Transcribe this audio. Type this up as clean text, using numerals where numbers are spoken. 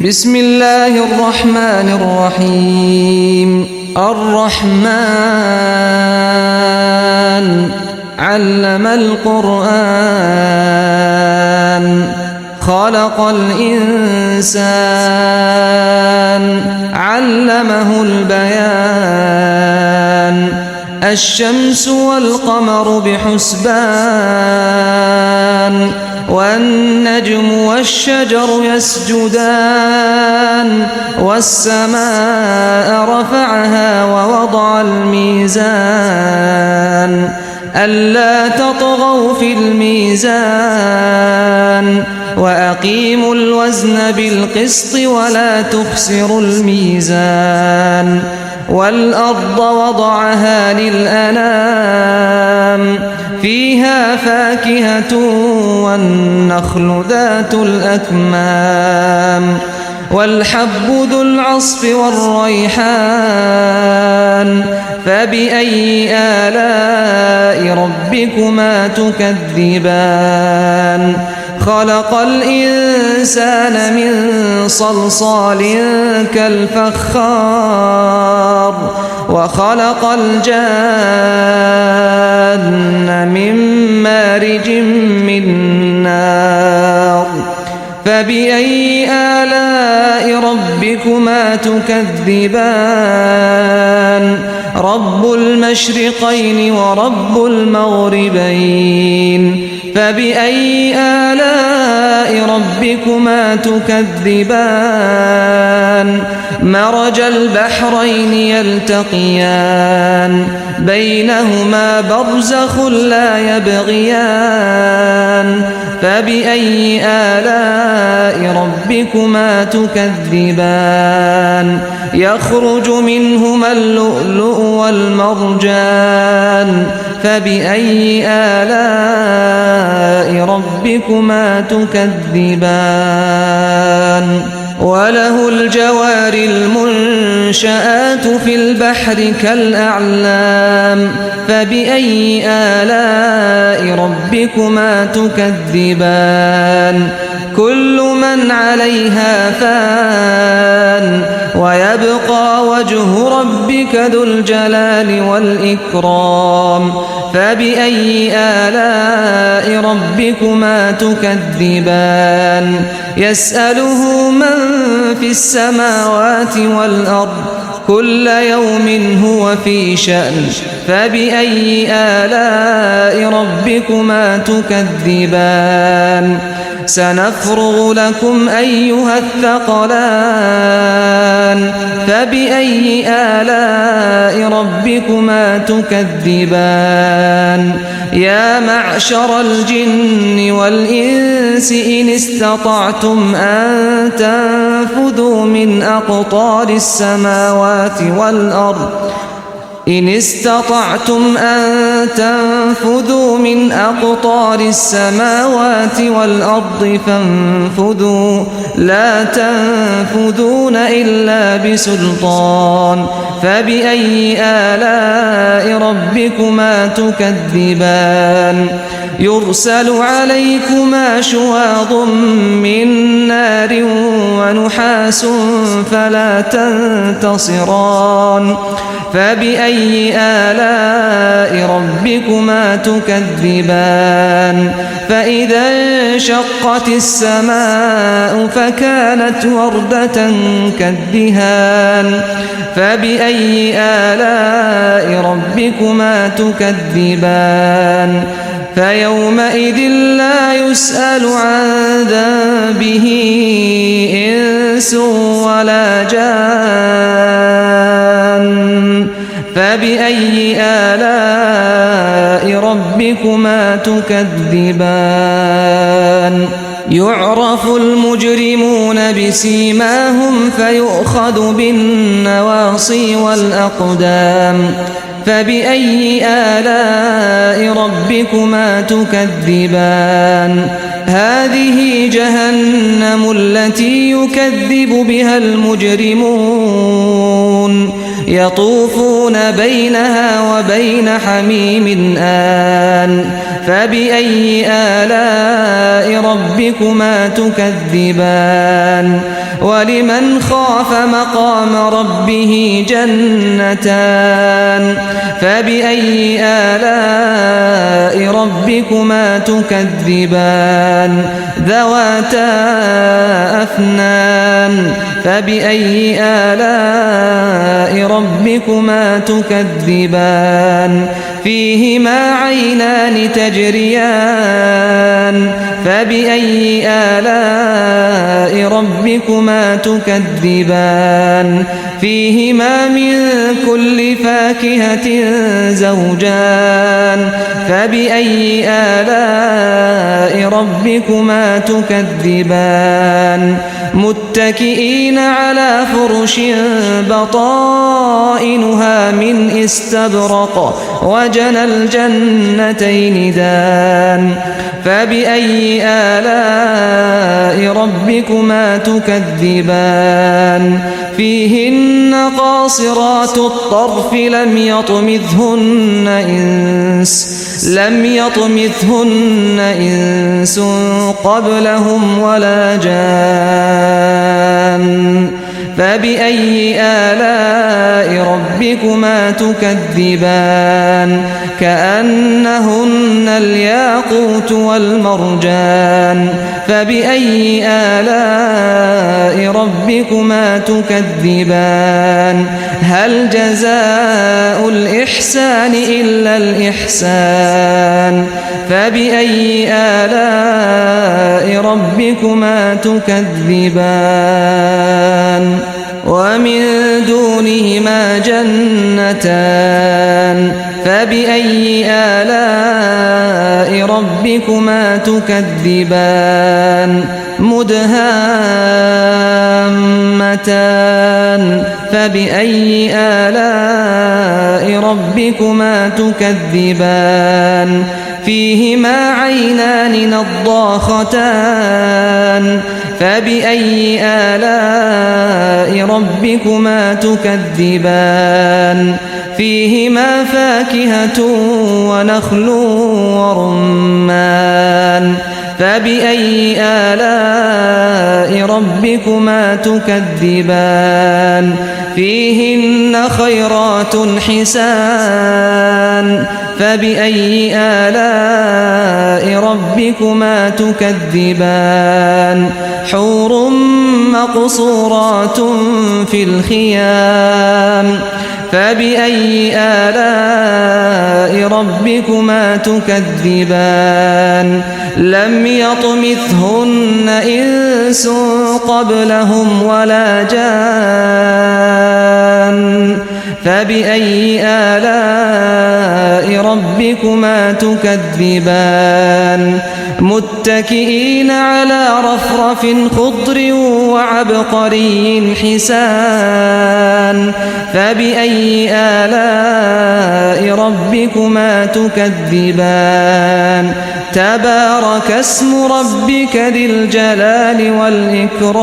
بسم الله الرحمن الرحيم الرحمن علم القرآن خلق الإنسان علمه البيان الشمس والقمر بحسبان والنجم والشجر يسجدان والسماء رفعها ووضع الميزان ألا تطغوا في الميزان وأقيموا الوزن بالقسط ولا تخسروا الميزان والأرض وضعها للأنام فيها فاكهة والنخل ذات الأكمام والحب ذو العصف والريحان فبأي آلاء ربكما تكذبان خلق الإنسان من صلصال كالفخار وخلق الجان من مارج من نار فبأي آلاء ربكما تكذبان رب المشرقين ورب المغربين فبأي آلاء ربكما تكذبان مرج البحرين يلتقيان بينهما برزخ لا يبغيان فبأي آلاء ربكما تكذبان يخرج منهما اللؤلؤ والمرجان فبأي آلاء ربكما تكذبان وله الجوار المنشآت في البحر كالأعلام فبأي آلاء ربكما تكذبان كل من عليها فان ويبقى وجه ربك ذو الجلال والإكرام فبأي آلاء ربكما تكذبان يسأله من في السماوات والأرض كل يوم هو في شأن فبأي آلاء ربكما تكذبان سنفرغ لكم أيها الثقلان فبأي آلاء ربكما تكذبان يا معشر الجن والإنس إن استطعتم أن تنفذوا من أقطار السماوات والأرض إن استطعتم أن تنفذوا من أقطار السماوات والأرض فانفذوا لا تنفذون إلا بسلطان فبأي آلاء ربكما تكذبان يرسل عليكما شواظ من نار ونحاس فلا تنتصران فبأي آلاء ربكما تكذبان فإذا انشقت السماء فكانت وردة كالدهان فبأي آلاء ربكما تكذبان فيومئذ لا يسأل عن ذنبه إنس ولا جان فبأي آلاء ربكما تكذبان يعرف المجرمون بسيماهم فيؤخذ بالنواصي والأقدام فبأي آلاء ربكما تكذبان هذه جهنم التي يكذب بها المجرمون يطوفون بينها وبين حميم آن فبأي آلاء ربكما تكذبان ولمن خاف مقام ربه جنتان فبأي آلاء ربكما تكذبان ذواتا أفنان فبأي آلاء ربكما تكذبان فيهما عينان تجريان فبأي آلاء ربكما تكذبان فيهما من كل فاكهة زوجان فبأي آلاء ربكما تكذبان متكئين على فرش بطائنها من استبرق وجنى الجنتين دان فبأي آلاء ربكما تكذبان فيهن قاصرات الطرف لم يطمثهن إنس قبلهم ولا جان فبأي آلاء ربكما تكذبان كأنهن الياقوت والمرجان فبأي آلاء ربكما تكذبان هل جزاء الإحسان إلا الإحسان فبأي آلاء ربكما تكذبان ومن دونهما جنتان فبأي آلاء ربكما تكذبان مدهامتان فبأي آلاء ربكما تكذبان فيهما عينان نضاختان فبأي آلاء ربكما تكذبان فيهما فاكهة ونخل ورمان فبأي آلاء ربكما تكذبان فيهن خيرات حسان فبأي آلاء ربكما تكذبان حور مقصورات في الخيام فبأي آلاء ربكما تكذبان لم يطمثهن إنس قبلهم ولا جان فبأي آلاء ربكما تكذبان متكئين على رفرف خضر وعبقري حسان فبأي آلاء ربكما تكذبان تبارك اسم ربك ذي الجلال والإكرام